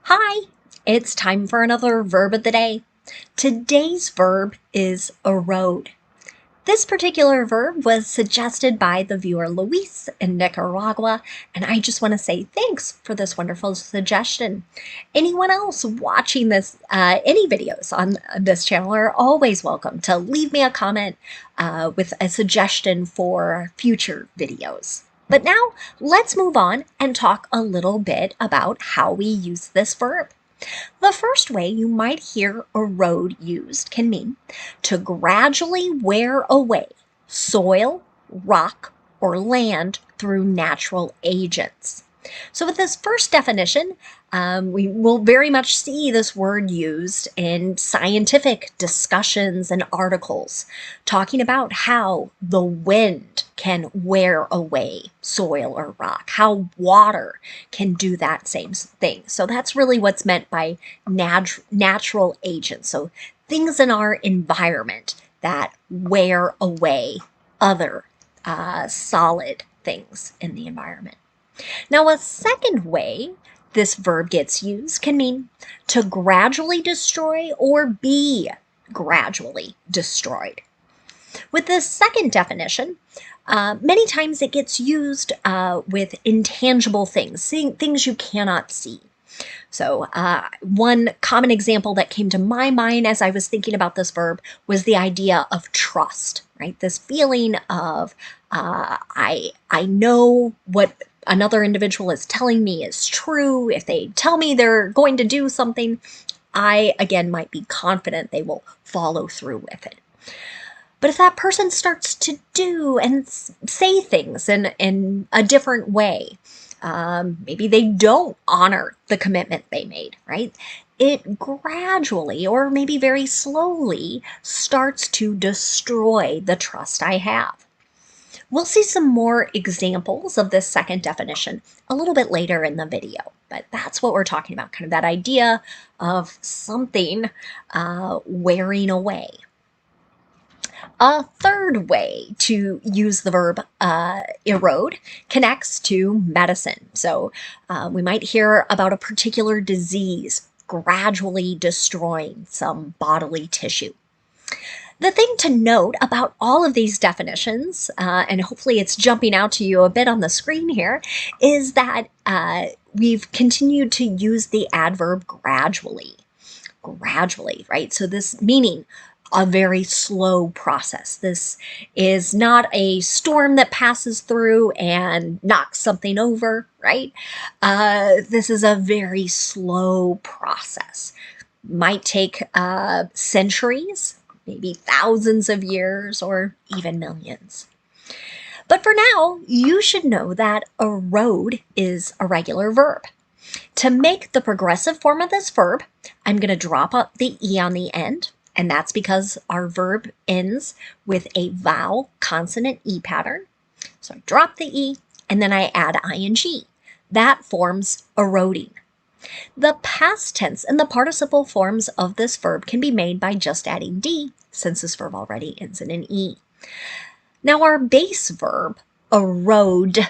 Hi, it's time for another verb of the day. Today's verb is erode. This particular verb was suggested by the viewer Luis in Nicaragua, and I just want to say thanks for this wonderful suggestion. Anyone else watching any videos on this channel are always welcome to leave me a comment with a suggestion for future videos. But now let's move on and talk a little bit about how we use this verb. The first way you might hear erode used can mean to gradually wear away soil, rock, or land through natural agents. So with this first definition, we will very much see this word used in scientific discussions and articles, talking about how the wind can wear away soil or rock, how water can do that same thing. So that's really what's meant by natural agents. So things in our environment that wear away other solid things in the environment. Now, a second way this verb gets used can mean to gradually destroy or be gradually destroyed. With this second definition, many times it gets used with intangible things, things you cannot see. So one common example that came to my mind as I was thinking about this verb was the idea of trust, right? This feeling of I know what another individual is telling me is true. If they tell me they're going to do something, I, again, might be confident they will follow through with it. But if that person starts to do and say things in a different way, maybe they don't honor the commitment they made, right? It gradually, or maybe very slowly, starts to destroy the trust I have. We'll see some more examples of this second definition a little bit later in the video, but that's what we're talking about, kind of that idea of something wearing away. A third way to use the verb erode connects to medicine. So we might hear about a particular disease gradually destroying some bodily tissue. The thing to note about all of these definitions, and hopefully it's jumping out to you a bit on the screen here, is that we've continued to use the adverb gradually. Gradually, right? So this meaning a very slow process. This is not a storm that passes through and knocks something over, right? This is a very slow process. Might take centuries, maybe thousands of years, or even millions. But for now, you should know that erode is a regular verb. To make the progressive form of this verb, I'm going to drop up the E on the end, and that's because our verb ends with a vowel consonant E pattern. So I drop the E, and then I add ing. That forms eroding. The past tense and the participle forms of this verb can be made by just adding D, since this verb already ends in an E. Now our base verb, erode,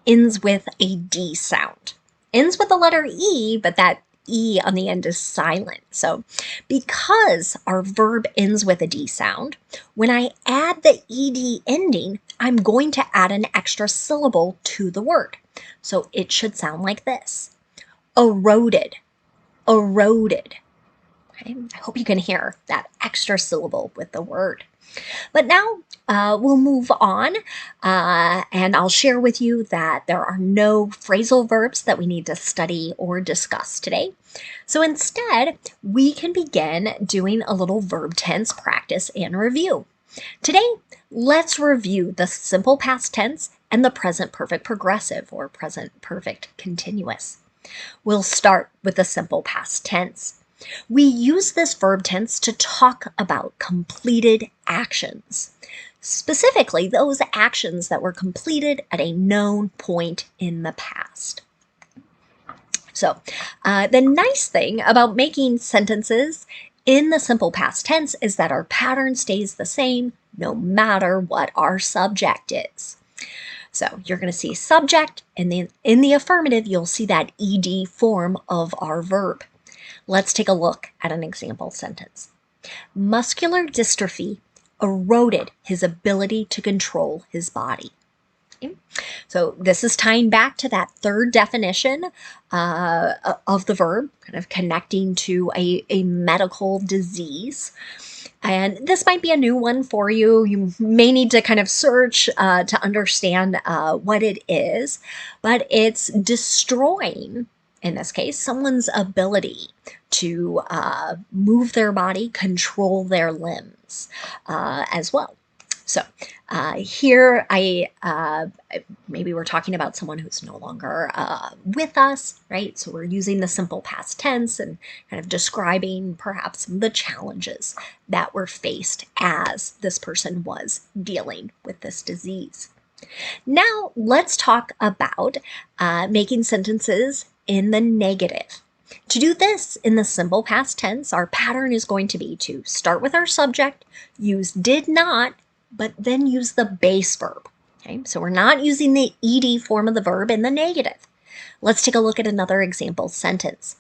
ends with a D sound. Ends with the letter E, but that E on the end is silent. So because our verb ends with a D sound, when I add the ED ending, I'm going to add an extra syllable to the word. So it should sound like this. Eroded, eroded. Okay? I hope you can hear that extra syllable with the word. But now we'll move on, and I'll share with you that there are no phrasal verbs that we need to study or discuss today. So instead, we can begin doing a little verb tense practice and review. Today, let's review the simple past tense and the present perfect progressive or present perfect continuous. We'll start with the simple past tense. We use this verb tense to talk about completed actions, specifically those actions that were completed at a known point in the past. So the nice thing about making sentences in the simple past tense is that our pattern stays the same no matter what our subject is. So you're going to see subject, and then in the affirmative, you'll see that ed form of our verb. Let's take a look at an example sentence. Muscular dystrophy eroded his ability to control his body. Okay. So this is tying back to that third definition of the verb, kind of connecting to a medical disease. And this might be a new one for you. You may need to kind of search to understand what it is, but it's destroying, in this case, someone's ability to move their body, control their limbs as well. So here maybe we're talking about someone who's no longer with us, right? So we're using the simple past tense and kind of describing perhaps the challenges that were faced as this person was dealing with this disease. Now let's talk about making sentences in the negative. To do this in the simple past tense, our pattern is going to be to start with our subject, use did not, but then use the base verb. Okay, so we're not using the ed form of the verb in the negative. Let's take a look at another example sentence.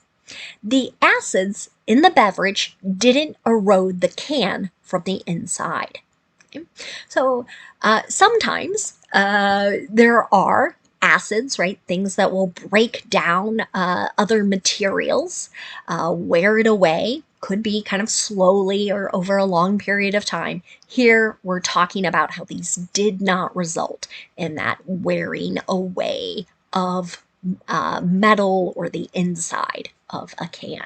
The acids in the beverage didn't erode the can from the inside. Okay? So sometimes there are acids, right? Things that will break down other materials, wear it away. Could be kind of slowly or over a long period of time. Here, we're talking about how these did not result in that wearing away of metal or the inside of a can.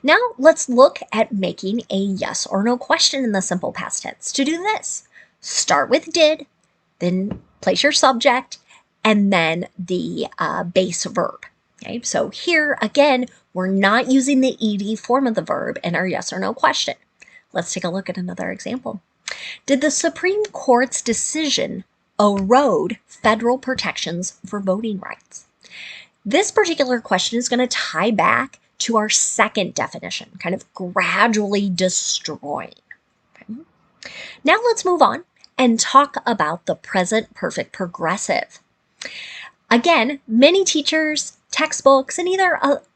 Now, let's look at making a yes or no question in the simple past tense. To do this, start with did, then place your subject, and then the base verb. Okay, so here, again, we're not using the ed form of the verb in our yes or no question. Let's take a look at another example. Did the Supreme Court's decision erode federal protections for voting rights? This particular question is going to tie back to our second definition, kind of gradually destroying. Okay. Now let's move on and talk about the present perfect progressive. Again, many teachers, textbooks, and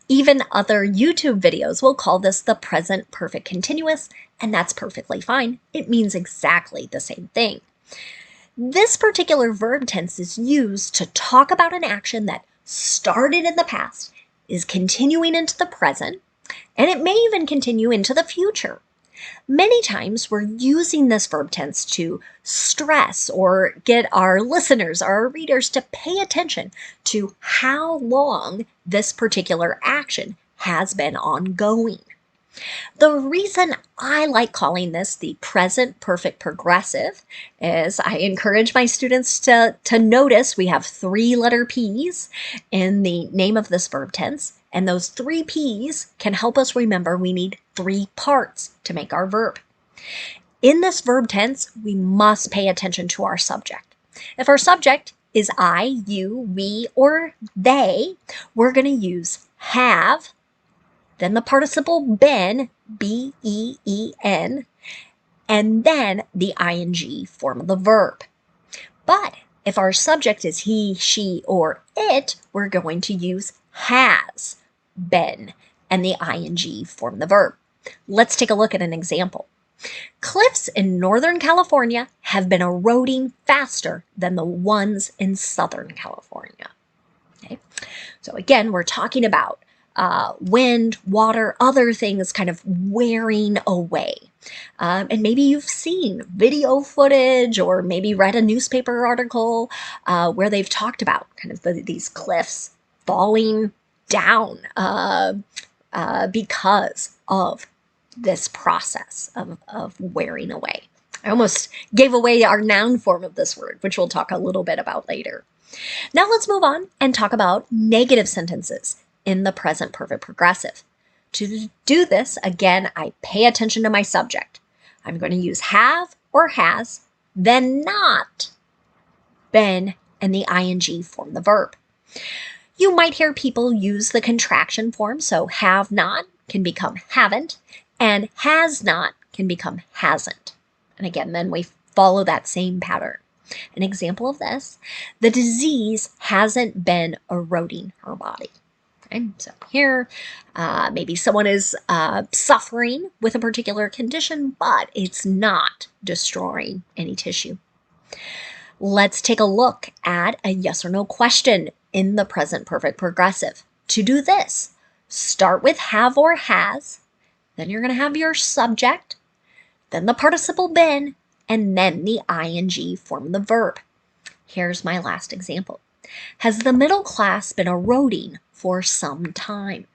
even other YouTube videos will call this the present perfect continuous, and that's perfectly fine. It means exactly the same thing. This particular verb tense is used to talk about an action that started in the past, is continuing into the present, and it may even continue into the future. Many times we're using this verb tense to stress or get our listeners, our readers, to pay attention to how long this particular action has been ongoing. The reason I like calling this the present perfect progressive is I encourage my students to notice we have 3-letter P's in the name of this verb tense, and those 3 P's can help us remember we need 3 parts to make our verb. In this verb tense, we must pay attention to our subject. If our subject is I, you, we, or they, we're going to use have, then the participle been, B-E-E-N, and then the ing form of the verb. But if our subject is he, she, or it, we're going to use has been and the ing form of the verb. Let's take a look at an example. Cliffs in Northern California have been eroding faster than the ones in Southern California. Okay? So again, we're talking about wind, water, other things kind of wearing away. And maybe you've seen video footage or maybe read a newspaper article where they've talked about kind of these cliffs falling down because of this process of wearing away. I almost gave away our noun form of this word, which we'll talk a little bit about later. Now let's move on and talk about negative sentences in the present perfect progressive. To do this, again, I pay attention to my subject. I'm going to use have or has, then not, been, and the ing form the verb. You might hear people use the contraction form, so have not can become haven't, and has not can become hasn't. And again, then we follow that same pattern. An example of this, the disease hasn't been eroding her body. Okay, so here, maybe someone is suffering with a particular condition, but it's not destroying any tissue. Let's take a look at a yes or no question in the present perfect progressive. To do this, start with have or has, then you're going to have your subject, then the participle been, and then the ing form the verb. Here's my last example. Has the middle class been eroding for some time?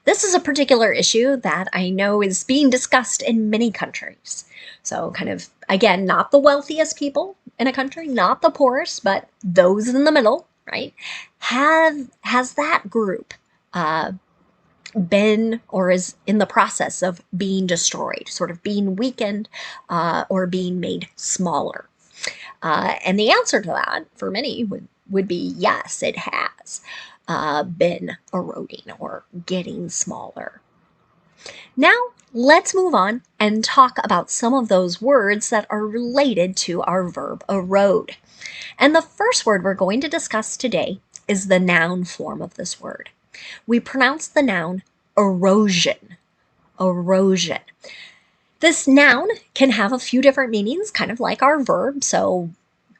This is a particular issue that I know is being discussed in many countries. So kind of, again, not the wealthiest people in a country, not the poorest, but those in the middle, right? Has that group been or is in the process of being destroyed, sort of being weakened or being made smaller? And the answer to that for many would be yes, it has been eroding or getting smaller. Now, let's move on and talk about some of those words that are related to our verb erode. And the first word we're going to discuss today is the noun form of this word. We pronounce the noun erosion. Erosion. This noun can have a few different meanings, kind of like our verb. So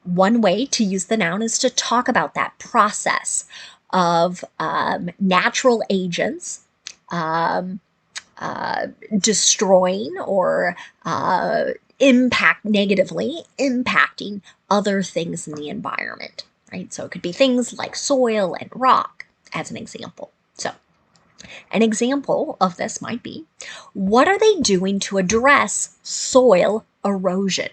one way to use the noun is to talk about that process of natural agents destroying or negatively impacting other things in the environment, right? So it could be things like soil and rock, as an example. So an example of this might be, what are they doing to address soil erosion?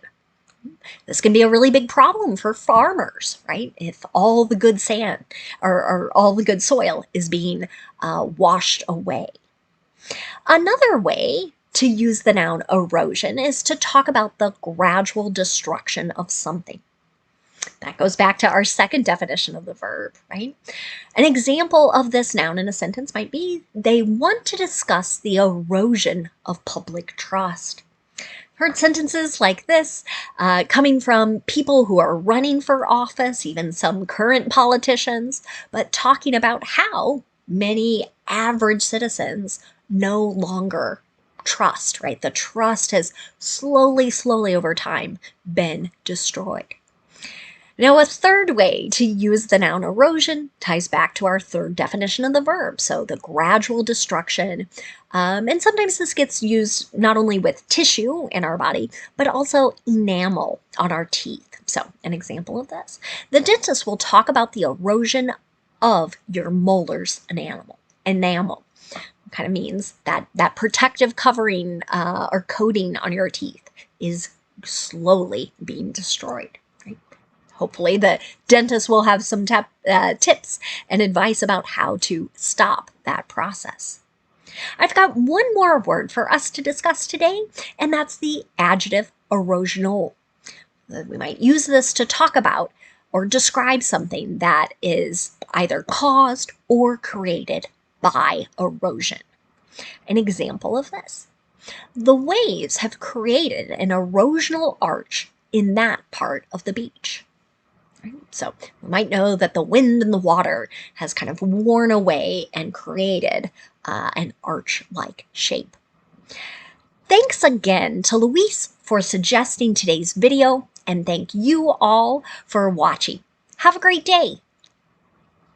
This can be a really big problem for farmers, right? If all the good sand or all the good soil is being washed away. Another way to use the noun erosion is to talk about the gradual destruction of something. That goes back to our second definition of the verb, right? An example of this noun in a sentence might be, they want to discuss the erosion of public trust. Heard sentences like this coming from people who are running for office, even some current politicians, but talking about how many average citizens no longer trust, right? The trust has slowly over time been destroyed. Now, a third way to use the noun erosion ties back to our third definition of the verb, so the gradual destruction. And sometimes this gets used not only with tissue in our body, but also enamel on our teeth. So, an example of this. The dentist will talk about the erosion of your molars enamel. Kind of means that protective covering or coating on your teeth is slowly being destroyed. Hopefully the dentist will have some tips and advice about how to stop that process. I've got one more word for us to discuss today, and that's the adjective erosional. We might use this to talk about or describe something that is either caused or created by erosion. An example of this. The waves have created an erosional arch in that part of the beach. So we might know that the wind and the water has kind of worn away and created an arch-like shape. Thanks again to Luis for suggesting today's video, and thank you all for watching. Have a great day.